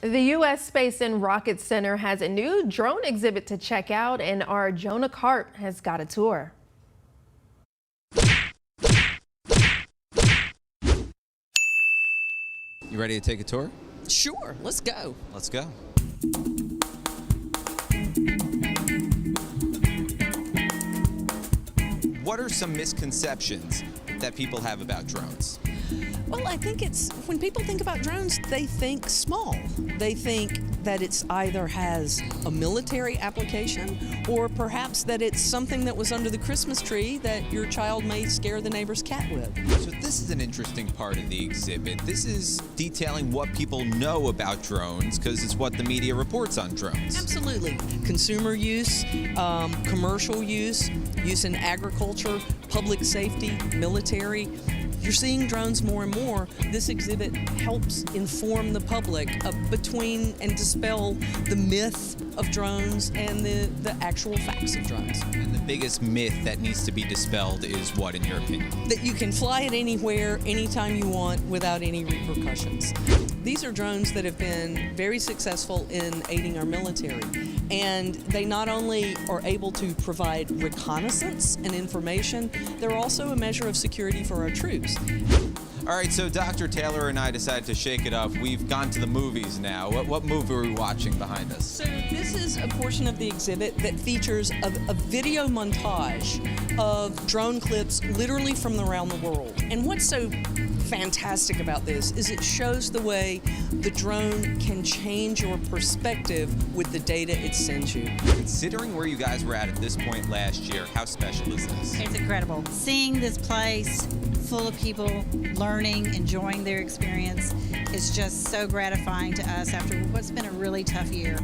The U.S. Space and Rocket Center has a new drone exhibit to check out, and our Jonah Karp has got a tour. You ready to take a tour? Sure, let's go. Let's go. What are some misconceptions that people have about drones? Well, I think when people think about drones, they think small. They think that it's either has a military application or perhaps that it's something that was under the Christmas tree that your child may scare the neighbor's cat with. So this is an interesting part of the exhibit. This is detailing what people know about drones because it's what the media reports on drones. Absolutely. Consumer use, commercial use in agriculture, public safety, military. You're seeing drones more and more. This exhibit helps inform the public between and dispel the myth of drones and the actual facts of drones. And the biggest myth that needs to be dispelled is what, in your opinion? That you can fly it anywhere, anytime you want, without any repercussions. These are drones that have been very successful in aiding our military. And they not only are able to provide reconnaissance and information, they're also a measure of security for our troops. All right, so Dr. Taylor and I decided to shake it up. We've gone to the movies now. What movie are we watching behind us? So this is a portion of the exhibit that features a video montage of drone clips literally from around the world. And what's so fantastic about this is it shows the way the drone can change your perspective with the data it sends you. Considering where you guys were at this point last year, how special is this? It's incredible. Seeing this place full of people learning, enjoying their experience is just so gratifying to us after what's been a really tough year.